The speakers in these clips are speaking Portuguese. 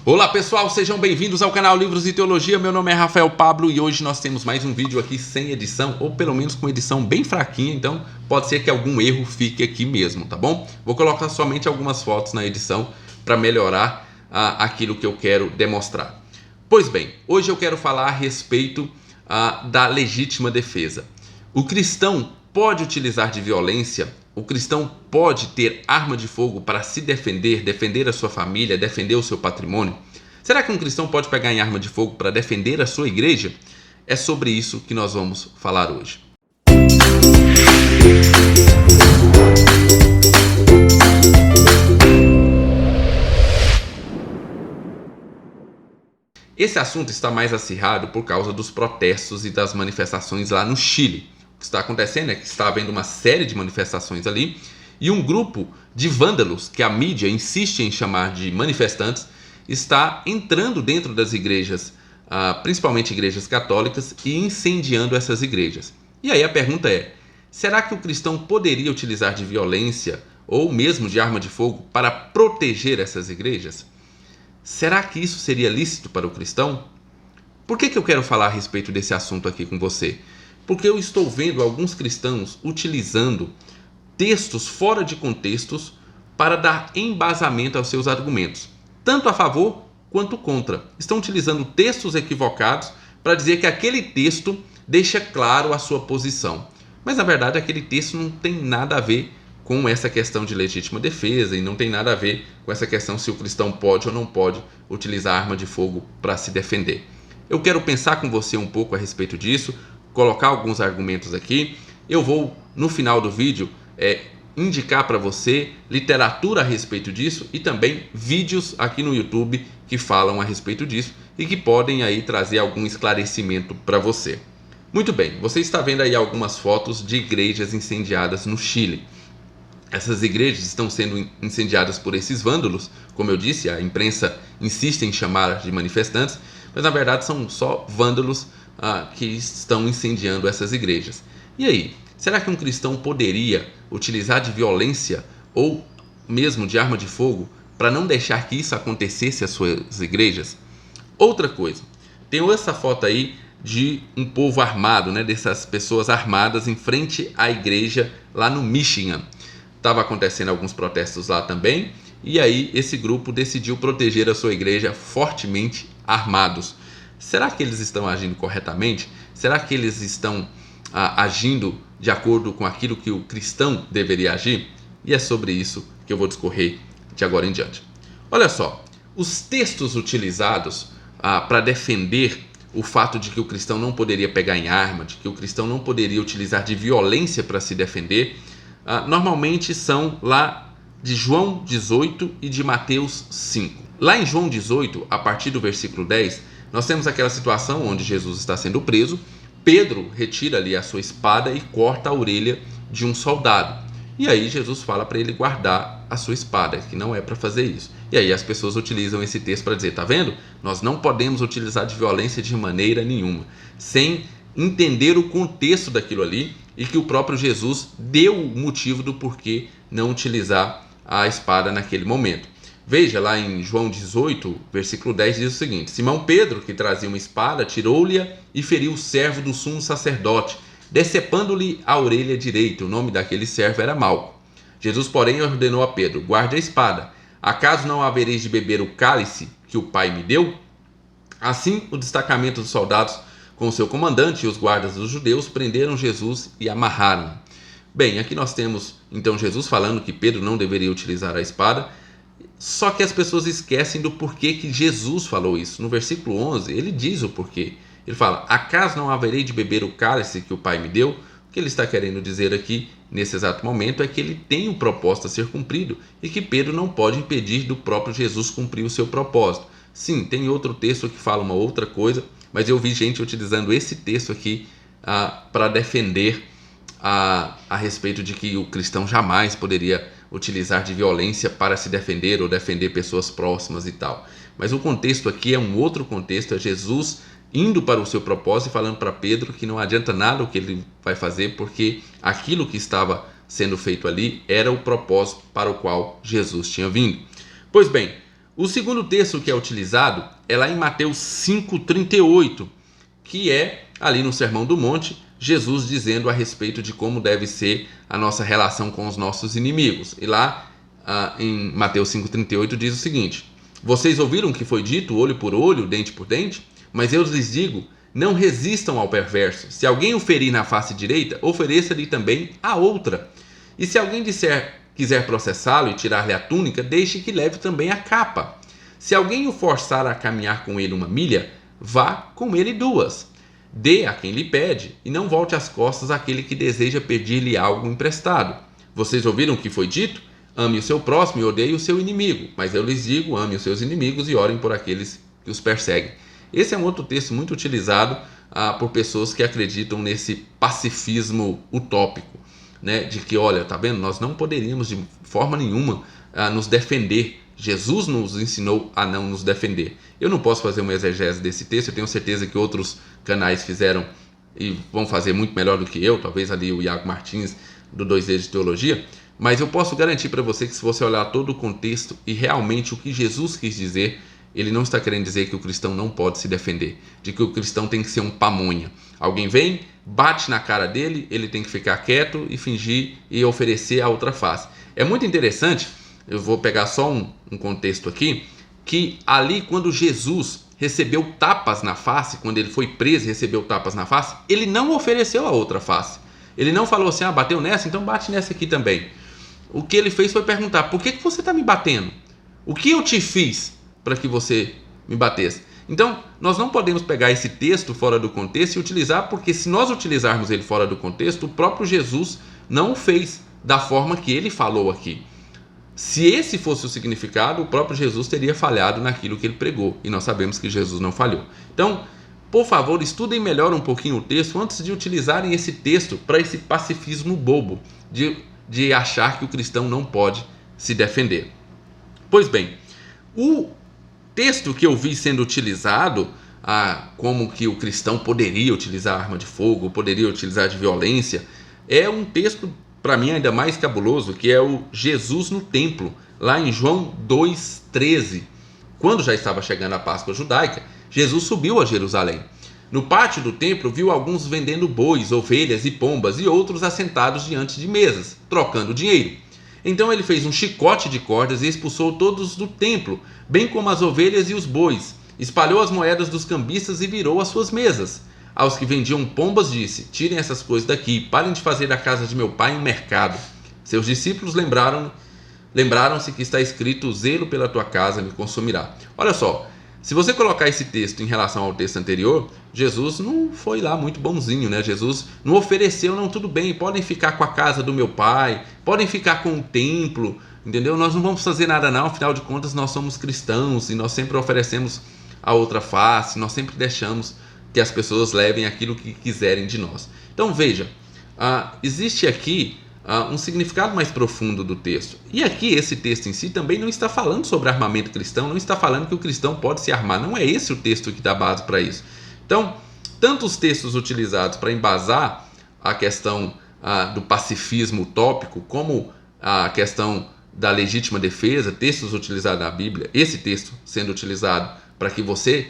Olá pessoal, sejam bem-vindos ao canal Livros e Teologia. Meu nome é Rafael Pablo e hoje nós temos mais um vídeo aqui sem edição, ou pelo menos com edição bem fraquinha, então pode ser que algum erro fique aqui mesmo, tá bom? Vou colocar somente algumas fotos na edição para melhorar aquilo que eu quero demonstrar. Pois bem, hoje eu quero falar a respeito da legítima defesa. O cristão pode utilizar de violência? O cristão pode ter arma de fogo para se defender, defender a sua família, defender o seu patrimônio? Será que um cristão pode pegar em arma de fogo para defender a sua igreja? É sobre isso que nós vamos falar hoje. Esse assunto está mais acirrado por causa dos protestos e das manifestações lá no Chile. O que está acontecendo é que está havendo uma série de manifestações ali e um grupo de vândalos, que a mídia insiste em chamar de manifestantes, está entrando dentro das igrejas, principalmente igrejas católicas, e incendiando essas igrejas. E aí a pergunta é, será que o cristão poderia utilizar de violência ou mesmo de arma de fogo para proteger essas igrejas? Será que isso seria lícito para o cristão? Por que eu quero falar a respeito desse assunto aqui com você? Porque eu estou vendo alguns cristãos utilizando textos fora de contextos para dar embasamento aos seus argumentos, tanto a favor quanto contra. Estão utilizando textos equivocados para dizer que aquele texto deixa claro a sua posição. Mas na verdade aquele texto não tem nada a ver com essa questão de legítima defesa e não tem nada a ver com essa questão se o cristão pode ou não pode utilizar arma de fogo para se defender. Eu quero pensar com você um pouco a respeito disso, colocar alguns argumentos aqui. Eu vou, no final do vídeo, indicar para você literatura a respeito disso e também vídeos aqui no YouTube que falam a respeito disso e que podem aí trazer algum esclarecimento para você. Muito bem, você está vendo aí algumas fotos de igrejas incendiadas no Chile. Essas igrejas estão sendo incendiadas por esses vândalos, como eu disse, a imprensa insiste em chamar de manifestantes, mas na verdade são só vândalos que estão incendiando essas igrejas. E aí, será que um cristão poderia utilizar de violência ou mesmo de arma de fogo para não deixar que isso acontecesse às suas igrejas? Outra coisa, tem essa foto aí de um povo armado, dessas pessoas armadas em frente à igreja lá no Michigan. Estava acontecendo alguns protestos lá também, e aí esse grupo decidiu proteger a sua igreja fortemente armados. Será que eles estão agindo corretamente? Será que eles estão agindo de acordo com aquilo que o cristão deveria agir? E é sobre isso que eu vou discorrer de agora em diante. Olha só, os textos utilizados para defender o fato de que o cristão não poderia pegar em arma, de que o cristão não poderia utilizar de violência para se defender, normalmente são lá de João 18 e de Mateus 5. Lá em João 18, a partir do versículo 10, nós temos aquela situação onde Jesus está sendo preso. Pedro retira ali a sua espada e corta a orelha de um soldado. E aí Jesus fala para ele guardar a sua espada, que não é para fazer isso. E aí as pessoas utilizam esse texto para dizer, tá vendo? Nós não podemos utilizar de violência de maneira nenhuma, sem entender o contexto daquilo ali e que o próprio Jesus deu o motivo do porquê não utilizar a espada naquele momento. Veja lá em João 18, versículo 10, diz o seguinte: Simão Pedro, que trazia uma espada, tirou-lhe e feriu o servo do sumo sacerdote, decepando-lhe a orelha direita. O nome daquele servo era Malco. Jesus, porém, ordenou a Pedro: guarde a espada. Acaso não havereis de beber o cálice que o Pai me deu? Assim, o destacamento dos soldados, com o seu comandante e os guardas dos judeus, prenderam Jesus e amarraram. Bem, aqui nós temos então Jesus falando que Pedro não deveria utilizar a espada. Só que as pessoas esquecem do porquê que Jesus falou isso. No versículo 11, ele diz o porquê. Ele fala, acaso não haverei de beber o cálice que o Pai me deu? O que ele está querendo dizer aqui, nesse exato momento, é que ele tem um propósito a ser cumprido e que Pedro não pode impedir do próprio Jesus cumprir o seu propósito. Sim, tem outro texto que fala uma outra coisa, mas eu vi gente utilizando esse texto aqui para defender a respeito de que o cristão jamais poderia utilizar de violência para se defender ou defender pessoas próximas e tal. Mas o contexto aqui é um outro contexto, é Jesus indo para o seu propósito e falando para Pedro que não adianta nada o que ele vai fazer, porque aquilo que estava sendo feito ali era o propósito para o qual Jesus tinha vindo. Pois bem, O segundo texto que é utilizado é lá em Mateus 5,38, que é ali no Sermão do Monte, Jesus dizendo a respeito de como deve ser a nossa relação com os nossos inimigos. E lá em Mateus 5,38 diz o seguinte: vocês ouviram que foi dito olho por olho, dente por dente? Mas eu lhes digo, não resistam ao perverso. Se alguém o ferir na face direita, ofereça-lhe também a outra. E se alguém quiser processá-lo e tirar-lhe a túnica, deixe que leve também a capa. Se alguém o forçar a caminhar com ele 1 milha, vá com ele 2. Dê a quem lhe pede, e não volte as costas àquele que deseja pedir-lhe algo emprestado. Vocês ouviram o que foi dito? Ame o seu próximo e odeie o seu inimigo. Mas eu lhes digo, ame os seus inimigos e orem por aqueles que os perseguem. Esse é um outro texto muito utilizado por pessoas que acreditam nesse pacifismo utópico, né? De que, olha, tá vendo? Nós não poderíamos de forma nenhuma nos defender. Jesus nos ensinou a não nos defender. Eu não posso fazer uma exegese desse texto, eu tenho certeza que outros canais fizeram e vão fazer muito melhor do que eu, talvez ali o Iago Martins do 2D de Teologia, mas eu posso garantir para você que se você olhar todo o contexto e realmente o que Jesus quis dizer, ele não está querendo dizer que o cristão não pode se defender, de que o cristão tem que ser um pamonha. Alguém vem, bate na cara dele, ele tem que ficar quieto e fingir e oferecer a outra face. É muito interessante, eu vou pegar só um contexto aqui, que ali quando Jesus recebeu tapas na face, quando ele foi preso e recebeu tapas na face, ele não ofereceu a outra face. Ele não falou assim, bateu nessa, então bate nessa aqui também. O que ele fez foi perguntar, por que você está me batendo? O que eu te fiz para que você me batesse? Então, nós não podemos pegar esse texto fora do contexto e utilizar, porque se nós utilizarmos ele fora do contexto, o próprio Jesus não o fez da forma que ele falou aqui. Se esse fosse o significado, o próprio Jesus teria falhado naquilo que ele pregou, e nós sabemos que Jesus não falhou. Então, por favor, estudem melhor um pouquinho o texto antes de utilizarem esse texto para esse pacifismo bobo de achar que o cristão não pode se defender. Pois bem, o texto que eu vi sendo utilizado como que o cristão poderia utilizar arma de fogo, poderia utilizar de violência, é um texto para mim ainda mais cabuloso, que é o Jesus no templo, lá em João 2,13. Quando já estava chegando a Páscoa judaica, Jesus subiu a Jerusalém. No pátio do templo viu alguns vendendo bois, ovelhas e pombas e outros assentados diante de mesas, trocando dinheiro. Então ele fez um chicote de cordas e expulsou todos do templo, bem como as ovelhas e os bois. Espalhou as moedas dos cambistas e virou as suas mesas. Aos que vendiam pombas disse, tirem essas coisas daqui, parem de fazer da casa de meu pai um mercado. Seus discípulos lembraram-se que está escrito, o zelo pela tua casa me consumirá. Olha só, se você colocar esse texto em relação ao texto anterior, Jesus não foi lá muito bonzinho, né? Jesus não ofereceu, não, tudo bem, podem ficar com a casa do meu pai, podem ficar com o templo, entendeu? Nós não vamos fazer nada não, afinal de contas nós somos cristãos e nós sempre oferecemos a outra face, nós sempre deixamos que as pessoas levem aquilo que quiserem de nós. Então veja, existe aqui um significado mais profundo do texto. E aqui esse texto em si também não está falando sobre armamento cristão, não está falando que o cristão pode se armar, não é esse o texto que dá base para isso. Então, tanto os textos utilizados para embasar a questão do pacifismo utópico, como a questão da legítima defesa, textos utilizados na Bíblia, esse texto sendo utilizado para que você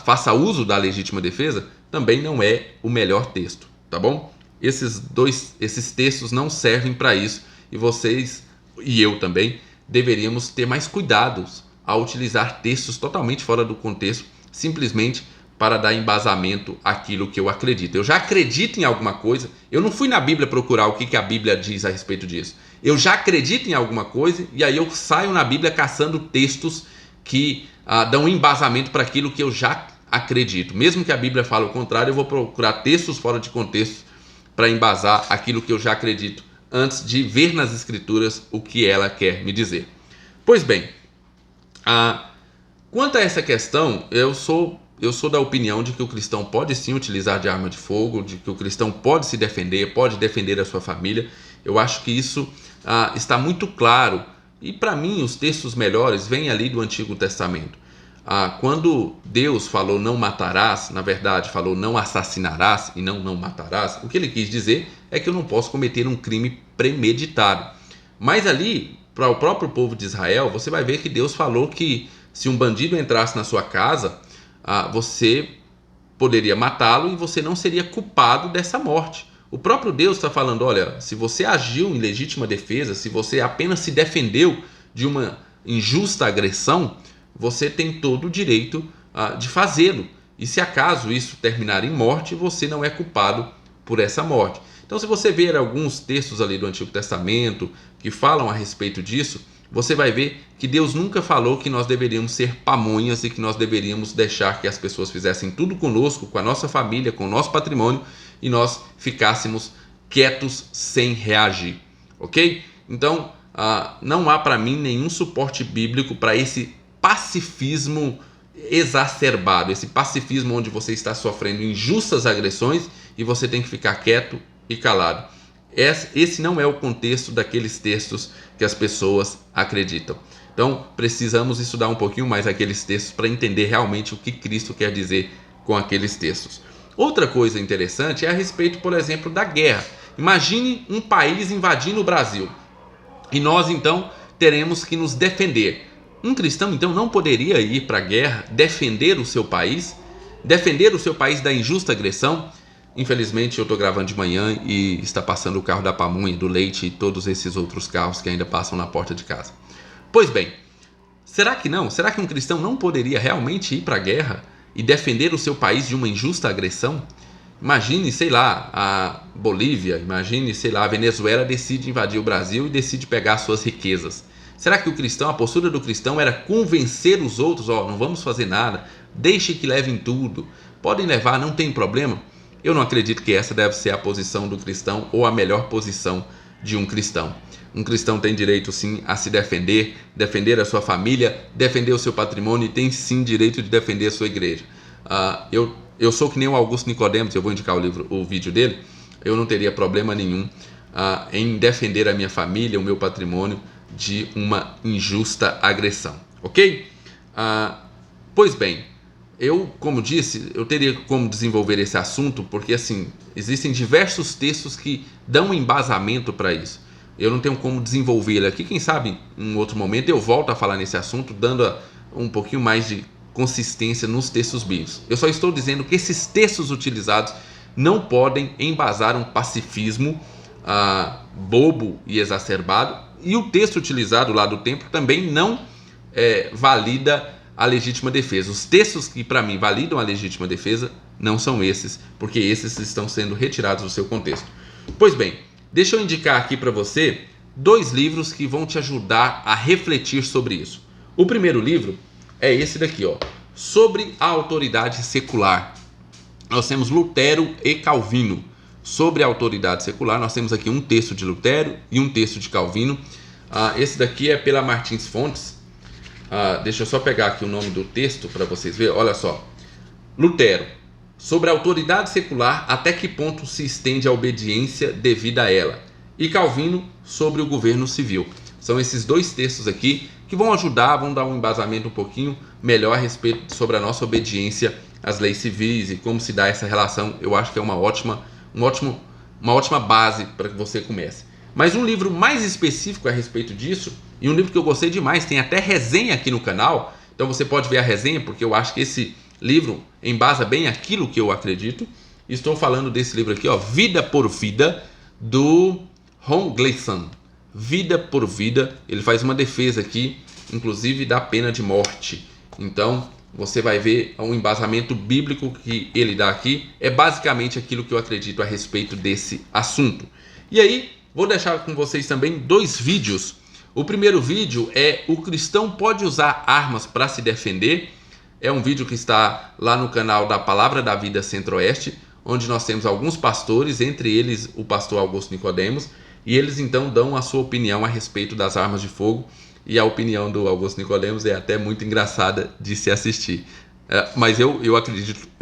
faça uso da legítima defesa, também não é o melhor texto, tá bom? Esses textos não servem para isso e vocês e eu também deveríamos ter mais cuidados ao utilizar textos totalmente fora do contexto, simplesmente para dar embasamento àquilo que eu acredito. Eu já acredito em alguma coisa, eu não fui na Bíblia procurar o que a Bíblia diz a respeito disso. Eu já acredito em alguma coisa e aí eu saio na Bíblia caçando textos que dão embasamento para aquilo que eu já acredito. Mesmo que a Bíblia fale o contrário, eu vou procurar textos fora de contexto para embasar aquilo que eu já acredito, antes de ver nas Escrituras o que ela quer me dizer. Pois bem, quanto a essa questão, eu sou da opinião de que o cristão pode sim utilizar de arma de fogo, de que o cristão pode se defender, pode defender a sua família. Eu acho que isso está muito claro. E para mim os textos melhores vêm ali do Antigo Testamento. Quando Deus falou não matarás, na verdade falou não assassinarás e não matarás, o que ele quis dizer é que eu não posso cometer um crime premeditado. Mas ali para o próprio povo de Israel, você vai ver que Deus falou que se um bandido entrasse na sua casa, você poderia matá-lo e você não seria culpado dessa morte. O próprio Deus está falando, olha, se você agiu em legítima defesa, se você apenas se defendeu de uma injusta agressão, você tem todo o direito de fazê-lo. E se acaso isso terminar em morte, você não é culpado por essa morte. Então, se você ver alguns textos ali do Antigo Testamento que falam a respeito disso, você vai ver que Deus nunca falou que nós deveríamos ser pamonhas e que nós deveríamos deixar que as pessoas fizessem tudo conosco, com a nossa família, com o nosso patrimônio, e nós ficássemos quietos sem reagir, ok? Então, não há para mim nenhum suporte bíblico para esse pacifismo exacerbado, esse pacifismo onde você está sofrendo injustas agressões e você tem que ficar quieto e calado. Esse não é o contexto daqueles textos que as pessoas acreditam. Então, precisamos estudar um pouquinho mais aqueles textos para entender realmente o que Cristo quer dizer com aqueles textos. Outra coisa interessante é a respeito, por exemplo, da guerra. Imagine um país invadindo o Brasil e nós, então, teremos que nos defender. Um cristão, então, não poderia ir para a guerra, defender o seu país da injusta agressão. Infelizmente, eu estou gravando de manhã e está passando o carro da pamonha, do leite e todos esses outros carros que ainda passam na porta de casa. Pois bem, será que não? Será que um cristão não poderia realmente ir para a guerra e defender o seu país de uma injusta agressão? Imagine, sei lá, a Bolívia, imagine, sei lá, a Venezuela decide invadir o Brasil e decide pegar suas riquezas. Será que a postura do cristão era convencer os outros, não vamos fazer nada, deixe que levem tudo, podem levar, não tem problema? Eu não acredito que essa deve ser a posição do cristão ou a melhor posição de um cristão. Um cristão tem direito sim a se defender, defender a sua família, defender o seu patrimônio e tem sim direito de defender a sua igreja. Eu sou que nem o Augusto Nicodemos, eu vou indicar o vídeo dele, eu não teria problema nenhum em defender a minha família, o meu patrimônio de uma injusta agressão, ok? Pois bem, como disse, eu teria como desenvolver esse assunto porque assim, existem diversos textos que dão embasamento para isso. Eu não tenho como desenvolver ele aqui, quem sabe em um outro momento eu volto a falar nesse assunto, dando um pouquinho mais de consistência nos textos bíblicos. Eu só estou dizendo que esses textos utilizados não podem embasar um pacifismo bobo e exacerbado, e o texto utilizado lá do templo também não valida a legítima defesa. Os textos que para mim validam a legítima defesa não são esses, porque esses estão sendo retirados do seu contexto. Pois bem, deixa eu indicar aqui para você 2 livros que vão te ajudar a refletir sobre isso. O primeiro livro é esse daqui, Sobre a Autoridade Secular. Nós temos Lutero e Calvino. Sobre a autoridade secular, nós temos aqui um texto de Lutero e um texto de Calvino. Esse daqui é pela Martins Fontes. Deixa eu só pegar aqui o nome do texto para vocês verem. Olha só. Lutero, sobre a autoridade secular, até que ponto se estende a obediência devida a ela. E Calvino, sobre o governo civil. São esses 2 textos aqui que vão ajudar, vão dar um embasamento um pouquinho melhor a respeito sobre a nossa obediência às leis civis e como se dá essa relação. Eu acho que é uma ótima base para que você comece. Mas um livro mais específico a respeito disso, e um livro que eu gostei demais, tem até resenha aqui no canal, então você pode ver a resenha, porque eu acho que esse livro embasa bem aquilo que eu acredito. Estou falando desse livro aqui, Vida por Vida, do Ron Gleason. Vida por Vida, ele faz uma defesa aqui, inclusive da pena de morte. Então, você vai ver um embasamento bíblico que ele dá aqui, é basicamente aquilo que eu acredito a respeito desse assunto. E aí, vou deixar com vocês também 2 vídeos. O primeiro vídeo é O Cristão Pode Usar Armas para Se Defender. É um vídeo que está lá no canal da Palavra da Vida Centro-Oeste, onde nós temos alguns pastores, entre eles o pastor Augusto Nicodemos, e eles então dão a sua opinião a respeito das armas de fogo, e a opinião do Augusto Nicodemos é até muito engraçada de se assistir. Mas eu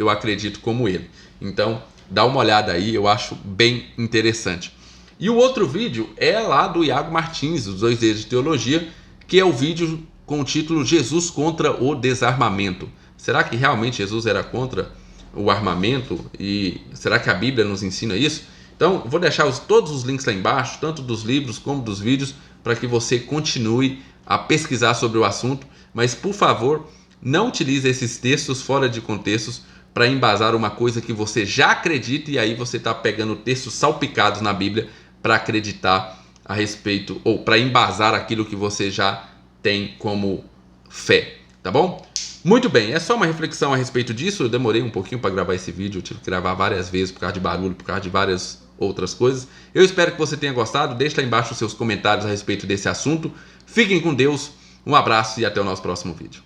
acredito como ele. Então, dá uma olhada aí, eu acho bem interessante. E o outro vídeo é lá do Iago Martins, dos 2 Dedos de Teologia, que é o vídeo com o título Jesus contra o Desarmamento. Será que realmente Jesus era contra o armamento? E será que a Bíblia nos ensina isso? Então, vou deixar todos os links lá embaixo, tanto dos livros como dos vídeos, para que você continue a pesquisar sobre o assunto, mas por favor, não utilize esses textos fora de contextos para embasar uma coisa que você já acredita, e aí você está pegando textos salpicados na Bíblia para acreditar a respeito, ou para embasar aquilo que você já tem como fé, tá bom? Muito bem, é só uma reflexão a respeito disso. Eu demorei um pouquinho para gravar esse vídeo, eu tive que gravar várias vezes por causa de barulho, por causa de várias outras coisas. Eu espero que você tenha gostado. Deixe lá embaixo os seus comentários a respeito desse assunto. Fiquem com Deus, um abraço e até o nosso próximo vídeo.